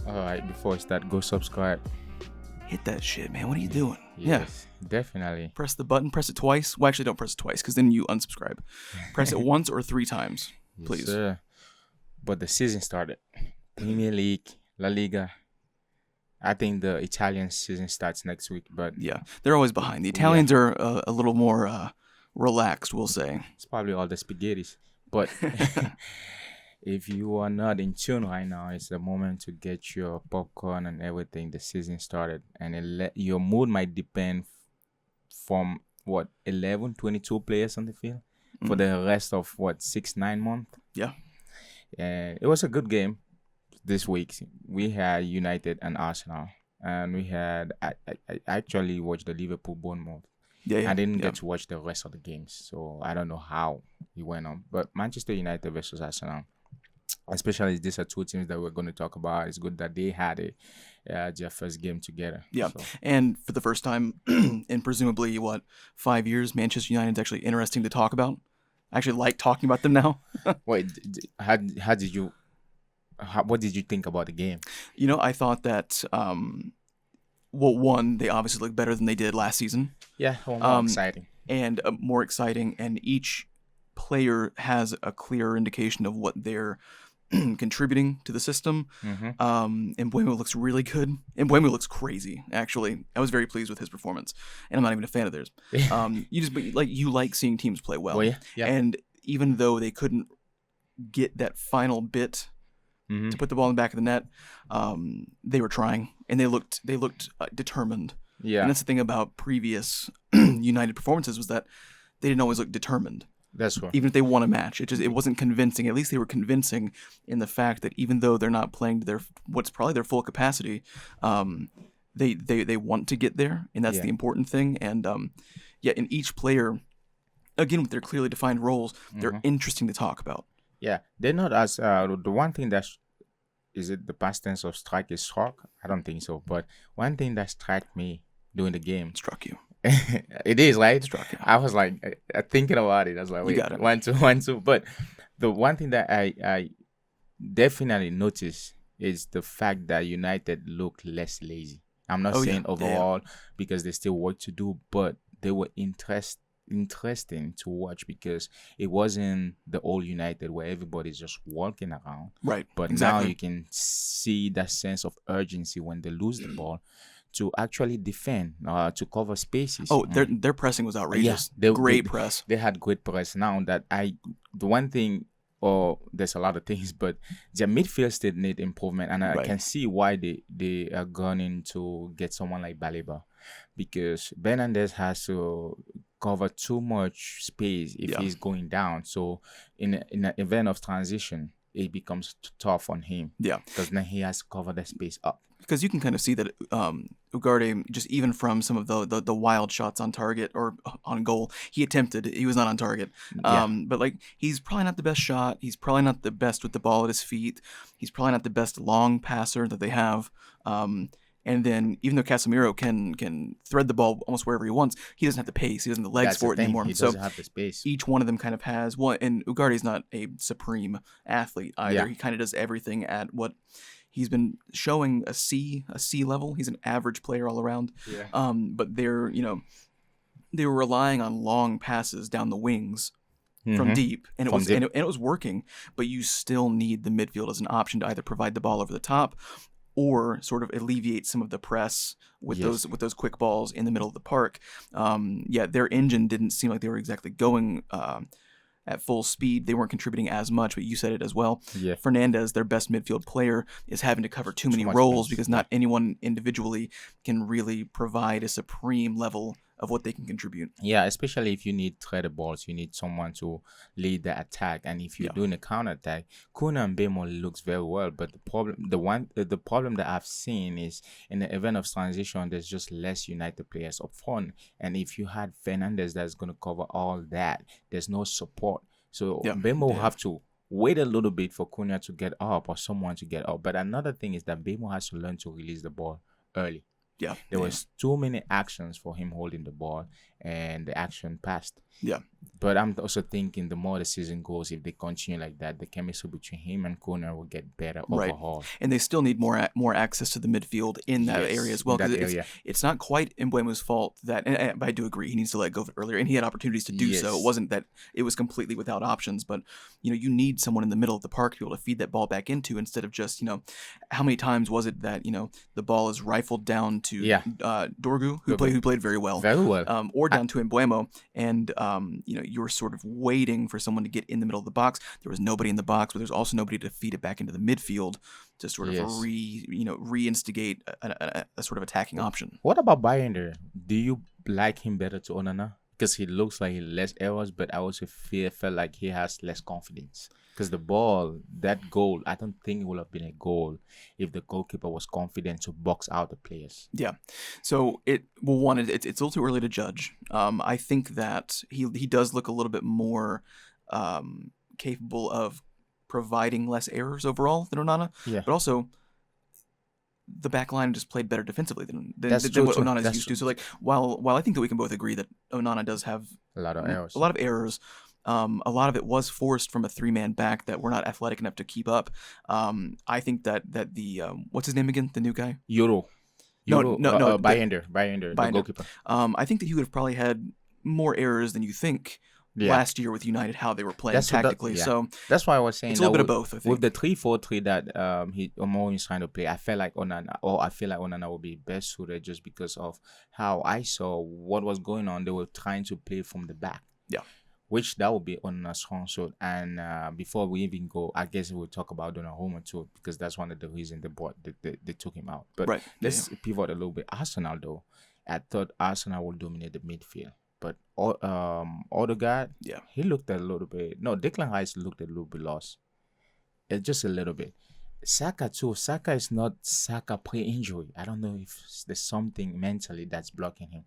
All right, before we start, go subscribe. Hit that shit, man. What are you doing? Yes, definitely. Press the button. Press it twice. Well, actually, don't press it twice because then you unsubscribe. Press it once or 3 times, Yes, please. sir. But the season started. Premier League, La Liga. I think the Italian season starts next week, but Yeah, they're always behind. The Italians are a little more relaxed, we'll say. it's probably all the spaghettis. But if you are not in tune right now, it's the moment to get your popcorn and everything. The season started, and your mood might depend from 11, 22 players on the field for the rest of 6-9 months. Yeah. And it was a good game this week. We had United and Arsenal, and we had I actually watched the Liverpool Bournemouth. Yeah. I didn't get to watch the rest of the games, so I don't know how it went on. But Manchester United versus Arsenal, especially these are two teams that we're going to talk about. It's good that they had their first game together. Yeah, so. And for the first time in presumably 5 years, Manchester United's actually interesting to talk about. I actually like talking about them now. Wait, what did you think about the game? I thought that one, they obviously look better than they did last season. Yeah, more exciting. And more exciting, and each player has a clearer indication of what they're contributing to the system. And Mbuemo looks really good. And Mbuemo looks crazy, actually. I was very pleased with his performance, and I'm not even a fan of theirs. You like seeing teams play well. Yeah. And even though they couldn't get that final bit to put the ball in the back of the net, they were trying, and they looked determined. Yeah. And that's the thing about previous United performances, was that they didn't always look determined. That's right. Even if they won a match, it wasn't convincing. At least they were convincing in the fact that even though they're not playing to what's probably their full capacity, they want to get there, and that's the important thing. And in each player, again with their clearly defined roles, they're interesting to talk about. Yeah, they're not as the one thing that is it the past tense of strike is struck? I don't think so. But one thing that struck me during the game struck you. It is, right? Struck you. I was like thinking about it. I was like, wait, you got it. 1, 2, 1, 2. But the one thing that I definitely noticed is the fact that United looked less lazy. I'm not saying overall because they still work to do, but they were interesting to watch because it wasn't the old United where everybody's just walking around. Right. But exactly. now you can see that sense of urgency when they lose the ball to actually defend, to cover spaces. Oh, their pressing was outrageous. Yeah, great press. They had great press. Now that the one thing, there's a lot of things, but their midfield still need improvement, and I can see why they are going to get someone like Baleba, because Hernandez has to cover too much space if he's going down. So in an event of transition, it becomes tough on him. Yeah, because then he has to cover the space up. Because you can kind of see that Ugarte, just even from some of the wild shots on target or on goal, he was not on target. But he's probably not the best shot. He's probably not the best with the ball at his feet. He's probably not the best long passer that they have. And then even though Casemiro can thread the ball almost wherever he wants, he doesn't have the pace. He doesn't have the legs for it anymore. He doesn't have the space. Each one of them kind of has one. And Ugarte's not a supreme athlete either. Yeah. He kind of does everything at what he's been showing a C level. He's an average player all around. Yeah. But they were relying on long passes down the wings from deep, and it was working. But you still need the midfield as an option to either provide the ball over the top or sort of alleviate some of the press with those quick balls in the middle of the park. Their engine didn't seem like they were exactly going at full speed. They weren't contributing as much, but you said it as well. Yeah. Fernandez, their best midfield player, is having to cover too many roles because not anyone individually can really provide a supreme level of what they can contribute. Yeah, especially if you need threaded balls, you need someone to lead the attack. And if you're doing a counter attack, Kuna and Bemo looks very well. But the problem that I've seen is in the event of transition, there's just less United players up front. And if you had Fernandez that's going to cover all that, there's no support. So Bemo will have to wait a little bit for Cunha to get up or someone to get up. But another thing is that Bemo has to learn to release the ball early. There was too many actions for him holding the ball, and the action passed. Yeah. But I'm also thinking the more the season goes, if they continue like that, the chemistry between him and Connor will get better Right. overall. And they still need more access to the midfield in that area as well. in that Because area. it's not quite Mbeumo's fault that, and I do agree, he needs to let go of it earlier, and he had opportunities to do so. It Yes. wasn't that it was completely without options, but you need someone in the middle of the park to be able to feed that ball back into instead of just how many times was it that the ball is rifled down to Dorgu, who played very well, or down to Mbeumo, and you were sort of waiting for someone to get in the middle of the box. There was nobody in the box, but there's also nobody to feed it back into the midfield to sort of reinstigate a sort of attacking option. What about Bayender? Do you like him better to Onana? Because he looks like he has less errors, but I also felt like he has less confidence. Because the ball, that goal, I don't think it would have been a goal if the goalkeeper was confident to box out the players. Yeah. So it's a little too early to judge. I think that he does look a little bit more capable of providing less errors overall than Onana. Yeah. But also, the back line just played better defensively than what Onana is used to. So while I think that we can both agree that Onana does have a lot of errors. A lot of it was forced from a 3-man back that we're not athletic enough to keep up. I think that the what's his name again? The new guy? No. Bayender, the goalkeeper. I think that he would have probably had more errors than you think. Last year with United, how they were playing tactically. So that's why I was saying it's a little bit of both. I think with the 3-4-3 that Omo is trying to play, I feel like Onana will be best suited just because of how I saw what was going on. They were trying to play from the back. Yeah. Which that would be Onana's strong suit. And before we even go, I guess we'll talk about Donnarumma too, because that's one of the reasons they took him out. But let's pivot a little bit. Arsenal though, I thought Arsenal would dominate the midfield. But Odegaard, he looked a little bit. No, Declan Rice looked a little bit lost. It's just a little bit. Saka too. Saka is not Saka pre-injury. I don't know if there's something mentally that's blocking him.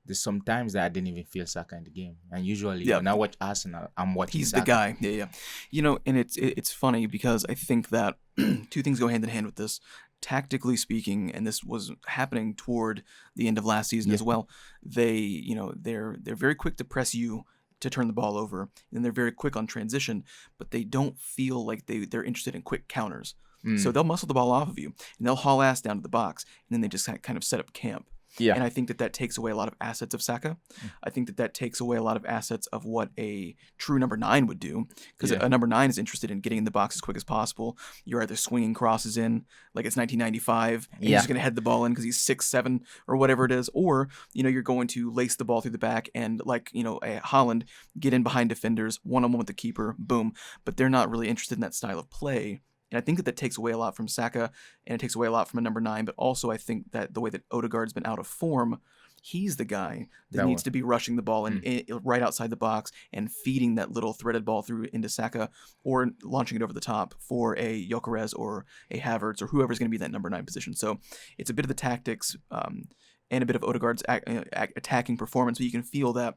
There's sometimes that I didn't even feel Saka in the game, and usually when I watch Arsenal, I'm watching. He's Saka. the guy. Yeah. And it's funny because I think that two things go hand in hand with this. Tactically speaking, and this was happening toward the end of last season as well, they're very quick to press you to turn the ball over, and they're very quick on transition, but they don't feel like they're interested in quick counters. So they'll muscle the ball off of you, and they'll haul ass down to the box, and then they just kind of set up camp. Yeah. And I think that takes away a lot of assets of Saka. I think that takes away a lot of assets of what a true number 9 would do. Because a number 9 is interested in getting in the box as quick as possible. You're either swinging crosses in like it's 1995 and he's just going to head the ball in because he's 6'7" or whatever it is. Or, you're going to lace the ball through the back and like, a Holland, get in behind defenders, one-on-one with the keeper, boom. But they're not really interested in that style of play. And I think that takes away a lot from Saka, and it takes away a lot from a number 9. But also, I think that the way that Odegaard's been out of form, he's the guy that needs to be rushing the ball in right outside the box and feeding that little threaded ball through into Saka, or launching it over the top for a Gyokeres or a Havertz or whoever's going to be that number 9 position. So it's a bit of the tactics and a bit of Odegaard's attacking performance, but you can feel that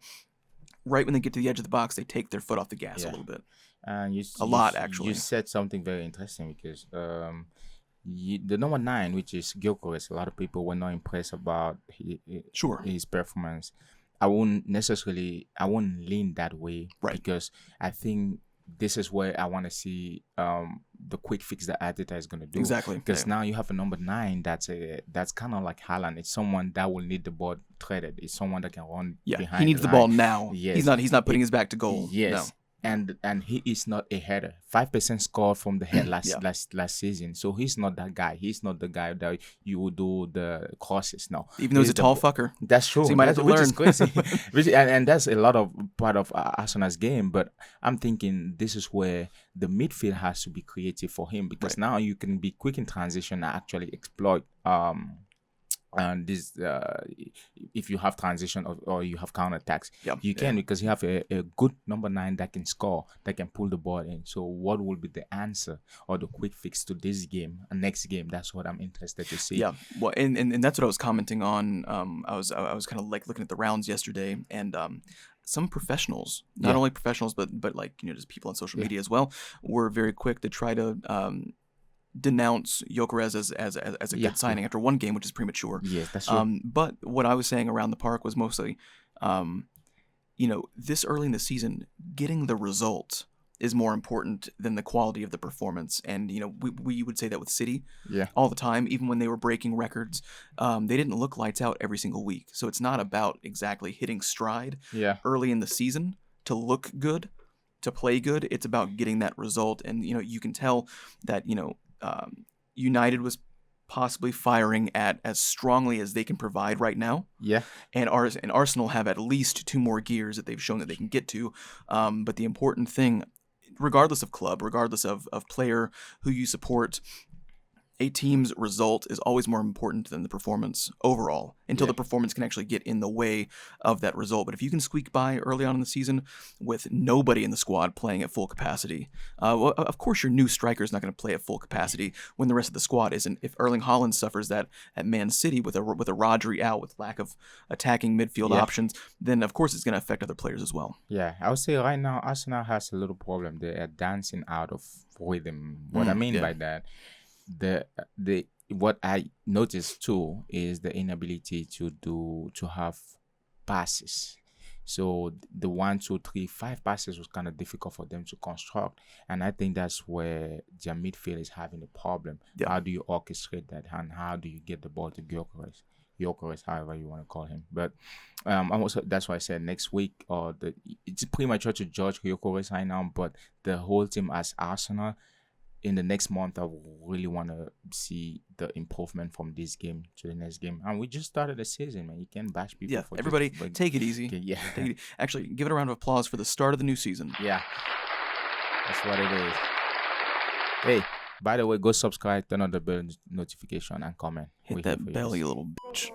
right when they get to the edge of the box, they take their foot off the gas a little bit. And you said something very interesting because the number 9, which is Gyokeres, a lot of people were not impressed about his performance. I wouldn't lean that way, because I think this is where I want to see the quick fix that Arteta is going to do. Exactly. Because now you have a number 9 that's kind of like Haaland. It's someone that will need the ball threaded. It's someone that can run behind. He needs the ball now. Yes. He's not putting his back to goal. Yes. No. And he is not a header. 5% score from the head last season. So he's not that guy. He's not the guy that you would do the crosses now. Even though he's a tall fucker. That's true. So he might have to which learn. Is crazy. and that's a lot of part of Arsenal's game. But I'm thinking this is where the midfield has to be creative for him, because now you can be quick in transition and actually exploit and this if you have transition or you have counter attacks, you can, because you have a good number 9 that can score, that can pull the ball in. So what will be the answer or the quick fix to this game and next game? That's what I'm interested to see. Well, and that's what I was commenting on. I was kind of like looking at the rounds yesterday, and some professionals, not only professionals but like just people on social media as well, were very quick to try to denounce Gyokeres as a good signing after one game, which is premature. Yes, that's true. But what I was saying around the park was mostly, Um, this early in the season, getting the result is more important than the quality of the performance. And, we would say that with City Yeah. all the time, even when they were breaking records. They didn't look lights out every single week. So it's not about exactly hitting stride Yeah. early in the season to look good, to play good. It's about getting that result. And, you can tell that, United was possibly firing at as strongly as they can provide right now. Yeah. And Arsenal have at least 2 more gears that they've shown that they can get to. But the important thing, regardless of club, regardless of player who you support, a team's result is always more important than the performance overall, until Yeah. the performance can actually get in the way of that result. But if you can squeak by early on in the season with nobody in the squad playing at full capacity, well, of course your new striker is not going to play at full capacity when the rest of the squad isn't. If Erling Haaland suffers that at Man City with a Rodri out, with lack of attacking midfield Yeah. options, then of course it's going to affect other players as well. Yeah, I would say right now Arsenal has a little problem. They are dancing out of rhythm. What I mean Yeah. by that, the what I noticed too is the inability to have passes. So the 1, 2, 3, 5 passes was kind of difficult for them to construct, and I think that's where their midfield is having a problem. Yeah. How do you orchestrate that, and how do you get the ball to Gyokeres, however you want to call him? But I'm also, that's why I said next week, it's premature to judge Gyokeres right now. But the whole team as Arsenal, in the next month, I really want to see the improvement from this game to the next game. And we just started the season, man. You can't bash people. Yeah, for everybody, just, take it easy. okay, yeah. Take it, actually, give it a round of applause for the start of the new season. Yeah, that's what it is. Hey, by the way, go subscribe, turn on the bell notification, and comment. Hit We're here that for you bell, guys. you little bitch.